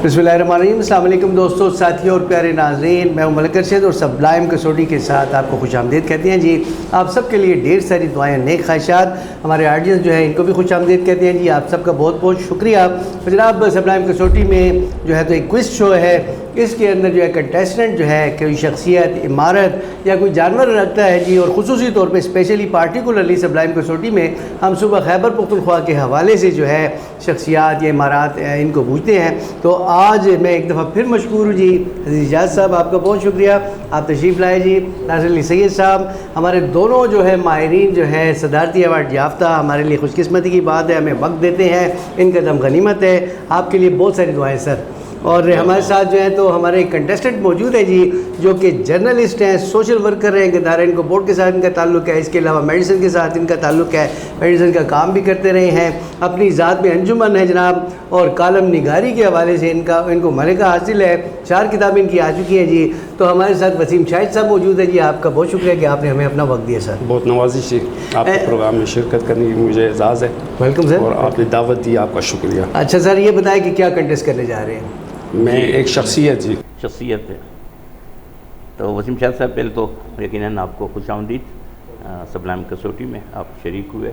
बिस्मिल्लाहिर्रहमानिर्रहीम। अस्सलाम वालेकुम दोस्तों, साथियों और प्यारे नाज़रीन, मैं हूं मलिक अरशद और सबलाइम कसौटी के साथ आपको खुशामदीद कहते हैं जी। आप सबके लिए ढेर सारी दुआएं, नेक ख्वाहिशात, हमारे ऑडियंस जो है इनको भी खुशामदीद कहते हैं जी। आप सबका बहुत बहुत शुक्रिया। जनाब, सबलाइम कसौटी में जो है तो एक क्विज़ शो है, इसके अंदर जो है कंटेस्टेंट जो है कोई शख्सियत, इमारत या कोई जानवर रखता है जी। और ख़ुसूसी तौर पे स्पेशली पार्टिकुलरली सबलाइम कसौटी में हम सुबह खैबर पख्तूनख्वा के हवाले से जो है शख्सियात या इमारत इनको पूछते हैं। तो आज मैं एक दफ़ा फिर मशकूर हूँ जी। अज़ीज़ इजाज़ साहब, आपका बहुत शुक्रिया, आप तशरीफ़ लाए जी। नासिर अली सैयद साहब, हमारे दोनों जो है माहिरीन जो है सदारती अवार्ड याफ्ता, हमारे लिए खुशकिस्मती की बात है, हमें वक्त देते हैं, इनका दम गनीमत है। आपके लिए बहुत सारी दुआएं सर। और हमारे साथ जो है तो हमारे एक कंटेस्टेंट मौजूद है जी, जो कि जर्नलिस्ट हैं, सोशल वर्कर हैं, गदारा इनको बोर्ड के साथ इनका ताल्लुक़ है, इसके अलावा मेडिसिन के साथ इनका ताल्लुक़ है, मेडिसिन का काम भी करते रहे हैं, अपनी ज़ात में अंजुमन है जनाब, और कालम निगारी के हवाले से इनको मलिका हासिल है, 4 किताबें इनकी आ चुकी हैं जी। तो हमारे साथ वसीम शाहिद साहब मौजूद है जी। आपका बहुत शुक्रिया कि आपने हमें अपना वक्त दिया सर। बहुत नवाजिश है आपके प्रोग्राम में शिरकत करने की मुझे एजाज़ है। Welcome sir. और आपने दावत दी, आपका शुक्रिया। अच्छा सर, ये बताएं कि क्या कंटेस्ट करने जा रहे हैं? मैं एक शख्सियत है। तो वसीम शाह साहब, पहले तो यकीनन आपको खुशामदीद सबलाइम कसौटी में आप शरीक हुए,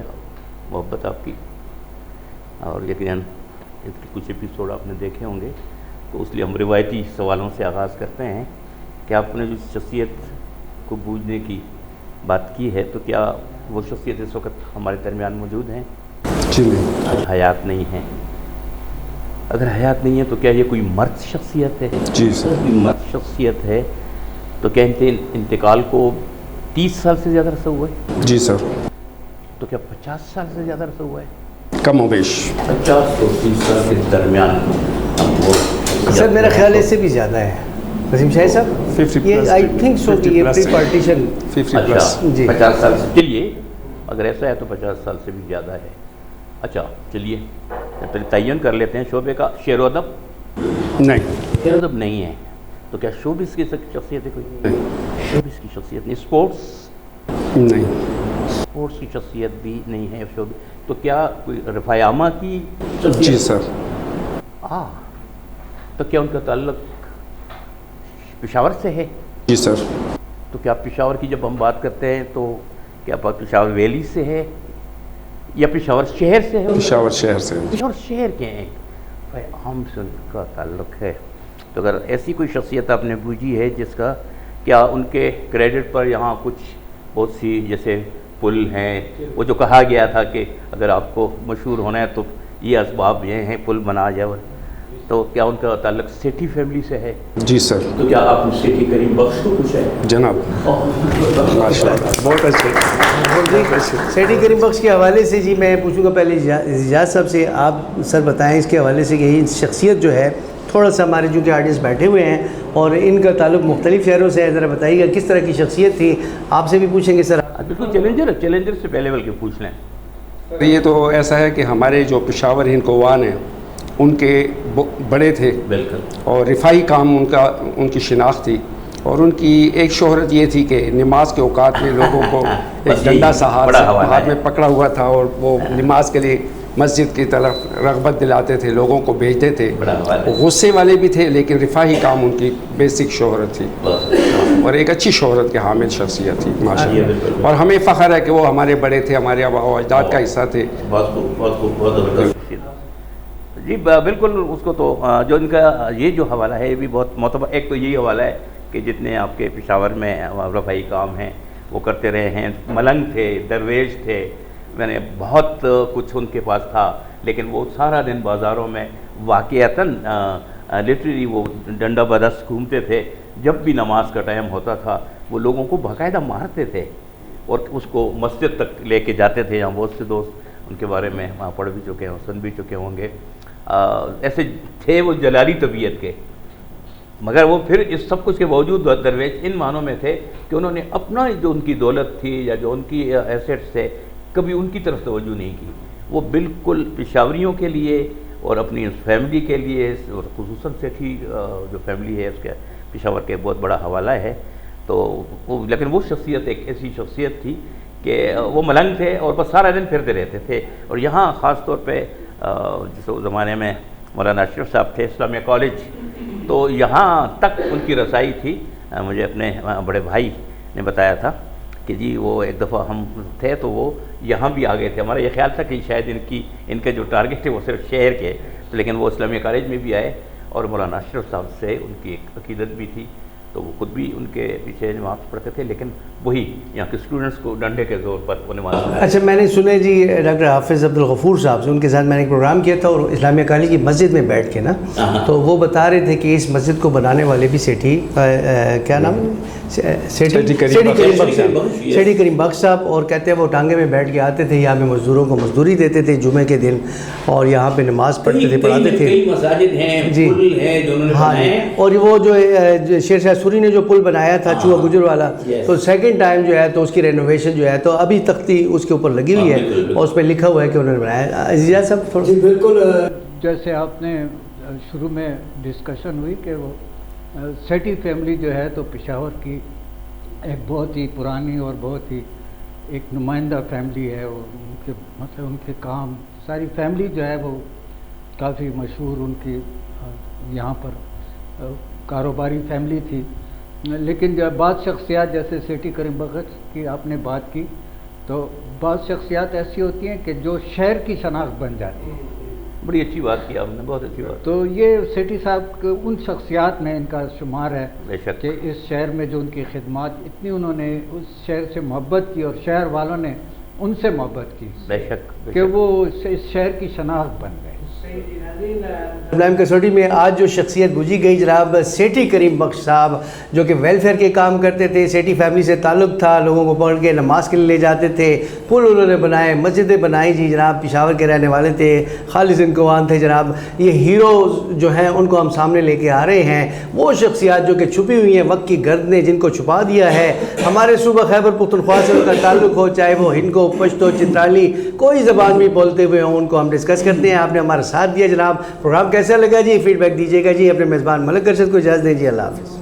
मोहब्बत आपकी, और यकीनन इसके कुछ एपिसोड आपने देखे होंगे। तो इसलिए हम रिवायती सवालों से आगाज़ करते हैं कि आपने जो शख्सियत को बूझने की बात की है, तो क्या वो शख्सियत इस वक्त हमारे दरमियान मौजूद हैं? जी नहीं, हयात नहीं है। अगर हयात नहीं है तो क्या ये कोई मर्द शख्सियत है? जी सर। कोई मर्द शख्सियत है तो क्या इंतकाल को 30 साल से ज़्यादा अरसा हुआ है? जी सर। तो क्या 50 साल से ज़्यादा अरसा हुआ है? कम बेश 50 और 30 साल के दरमियान हमको सर मेरा ख्याल इससे भी ज़्यादा है वसीम शाहिद साहब। 50 ये आई थिंक सो कि ये प्री पार्टीशन 50 प्लस जी 50 साल से। चलिए, अगर ऐसा है तो 50 साल से भी ज़्यादा है। अच्छा चलिए, पहले तयन कर लेते हैं शोबे का। शेर अदब नहीं, शेर अदब नहीं है तो क्या शोबिस की शख्सियत है? कोई शोबिस की शख्सियत नहीं। स्पोर्ट्स नहीं, स्पोर्ट्स की शख्सियत भी नहीं है शोबिस। तो क्या कोई रफ़ायामा की शख्सियत? जी सर। तो क्या उनका ताल्लुक पेशावर से है? जी सर। तो क्या पेशावर की जब हम बात करते हैं तो क्या पेशावर वैली से है या पेशावर शहर से है? पेशावर शहर से। पेशावर शहर के हैं भाई, आम से उनका ताल्लुक है। तो अगर ऐसी कोई शख्सियत आपने बूझी है जिसका क्या उनके क्रेडिट पर यहाँ कुछ बहुत सी जैसे पुल हैं, वो जो कहा गया था कि अगर आपको मशहूर होना है तो ये असबाब ये हैं, पुल बना जाए, तो क्या उनका ताल्लुक सेठी फैमिली से है? जी सर। तो क्या आप सेठी करीम बख्श को कुछ है? जनाब बहुत अच्छे। सेठी करीम बख्श के हवाले से जी मैं पूछूंगा पहले इजाज़ साहब से। आप सर बताएं इसके हवाले से कि ये शख्सियत जो है, थोड़ा सा हमारे जो कि ऑडियंस बैठे हुए हैं और इनका ताल्लुक मुख्तलिफ शहरों से है, ज़रा बताइएगा किस तरह की शख्सियत थी। आपसे भी पूछेंगे सर। बिल्कुल, चैलेंजर से पहले बल्कि पूछ लें। ये तो ऐसा है कि हमारे जो पेशावर हिंदकोवान हैं उनके बड़े थे, बिल्कुल, और रिफाई काम उनकी शिनाख्त थी। और उनकी एक शोहरत ये थी कि नमाज के औकात में लोगों को एक डंडा सा हाथ में पकड़ा हुआ था और वो नमाज के लिए मस्जिद की तरफ रग़बत दिलाते थे, लोगों को भेजते थे। गुस्से वाले भी थे, लेकिन रिफाही काम उनकी बेसिक शोहरत थी और एक अच्छी शोहरत के हामिल शख्सियत थी माशाअल्लाह। और हमें फ़ख्र है कि वो हमारे बड़े थे, हमारे आबा व अजदाद का हिस्सा थे। जी बिल्कुल। उसको तो जो इनका ये जो हवाला है ये भी बहुत मोतबर। एक तो यही हवाला है कि जितने आपके पेशावर में रफ़ाई काम हैं वो करते रहे हैं। मलंग थे, दरवेश थे, मैंने बहुत कुछ उनके पास था, लेकिन वो सारा दिन बाज़ारों में वाक़ियतन लिटरली वो डंडा बदस्त घूमते थे। जब भी नमाज का टाइम होता था वो लोगों को बाकायदा मारते थे और उसको मस्जिद तक लेके जाते थे। यहाँ बहुत से दोस्त उनके बारे में वहाँ पढ़ भी चुके हैं, सुन भी चुके होंगे। ऐसे थे वो जलाली तबीयत के, मगर वो फिर इस सब कुछ के बावजूद दरवेश इन मानों में थे कि उन्होंने अपना जो उनकी दौलत थी या जो उनकी एसेट्स थे कभी उनकी तरफ तवज्जो नहीं की। वो बिल्कुल पेशावरियों के लिए और अपनी फैमिली के लिए, और खुसूसन सेठी जो फैमिली है उसके पेशावर के बहुत बड़ा हवाला है। तो वो, लेकिन वो शख्सियत एक ऐसी शख्सियत थी कि वो मलंग थे और बस सारा दिन फिरते रहते थे। और यहाँ ख़ास तौर पे जिस ज़माने में مولانا اشرف صاحب تھے اسلامیہ کالج، تو یہاں تک ان کی رسائی تھی۔ مجھے اپنے بڑے بھائی نے بتایا تھا کہ جی وہ ایک دفعہ ہم تھے تو وہ یہاں بھی آ گئے تھے، ہمارا یہ خیال تھا کہ شاید ان کے جو ٹارگٹ تھے وہ صرف شہر کے، لیکن وہ اسلامیہ کالج میں بھی آئے اور مولانا اشرف صاحب سے ان کی ایک عقیدت بھی تھی، تو وہ خود بھی ان کے پیچھے نماز پڑھتے تھے، لیکن وہی یہاں کے اسٹوڈنٹس کو ڈنڈے کے زور پر وہ نماز پڑھاتے۔ اچھا، میں نے سنا جی ڈاکٹر حافظ عبدالغفور صاحب سے، ان کے ساتھ میں نے ایک پروگرام کیا تھا اور اسلامیہ کالج کی مسجد میں بیٹھ کے نا، تو وہ بتا رہے تھے کہ اس مسجد کو بنانے والے بھی سیٹھی کیا نام سیٹھی کریم بخش صاحب، اور کہتے ہیں وہ ٹانگے میں بیٹھ کے آتے تھے، یہاں پہ مزدوروں کو مزدوری دیتے تھے جمعے کے دن، اور یہاں پہ نماز پڑھتے تھے، پڑھاتے تھے۔ کئی مساجد ہیں، پل ہیں جو انہوں نے بنائے ہیں، اور وہ جو شیر شاہ سوری نے جو پل بنایا تھا چوہا گجر والا، تو سیکنڈ ٹائم جو ہے تو اس کی رینوویشن جو ہے تو ابھی تختی اس کے اوپر لگی ہوئی ہے اور اس پہ لکھا ہوا ہے کہ انہوں نے بنایا۔ عزیزہ صاحب جی بالکل، جیسے آپ نے شروع میں ڈسکشن ہوئی کہ وہ سیٹھی فیملی جو ہے تو پشاور کی ایک بہت ہی پرانی اور بہت ہی ایک نمائندہ فیملی ہے، اور ان کے مطلب ان کے کام ساری فیملی جو ہے وہ کافی مشہور ان کی یہاں پر کاروباری فیملی تھی، لیکن جب بعض شخصیات جیسے سیٹھی کریم بخش کی آپ نے بات کی، تو بعض شخصیات ایسی ہوتی ہیں کہ جو شہر کی شناخت بن جاتی ہے۔ بڑی اچھی بات کی آپ نے، بہت اچھی بات۔ تو یہ سیٹھی صاحب کے ان شخصیات میں ان کا شمار ہے بے شک کہ اس شہر میں جو ان کی خدمات، اتنی انہوں نے اس شہر سے محبت کی اور شہر والوں نے ان سے محبت کی بے شک کہ وہ اس شہر کی شناخت بن گئے۔ بلائم کسوٹی میں آج جو شخصیت بجھی گئی جناب سیٹھی کریم بخش صاحب، جو کہ ویلفیئر کے کام کرتے تھے، سیٹھی فیملی سے تعلق تھا، لوگوں کو پکڑ کے نماز کے لیے لے جاتے تھے، پل انہوں نے بنائے، مسجدیں بنائی جی جناب، پشاور کے رہنے والے تھے، خالص انکوان تھے جناب۔ یہ ہیروز جو ہیں ان کو ہم سامنے لے کے آ رہے ہیں، وہ شخصیات جو کہ چھپی ہوئی ہیں وقت کی گرد نے، جن کو چھپا دیا ہے۔ ہمارے صوبہ خیبر پختونخوا سے ان کا تعلق ہو، چاہے وہ ہندکو، پشتو، چترالی، کوئی زبان بھی بولتے ہوئے ہوں، ان کو ہم ڈسکس کرتے ہیں۔ آپ نے ہمارا ساتھ دیا جناب، پروگرام کیسا لگا جی؟ فیڈ بیک دیجیے گا جی۔ اپنے میزبان ملک ارشد کو اجازت دیں جی، اللہ حافظ۔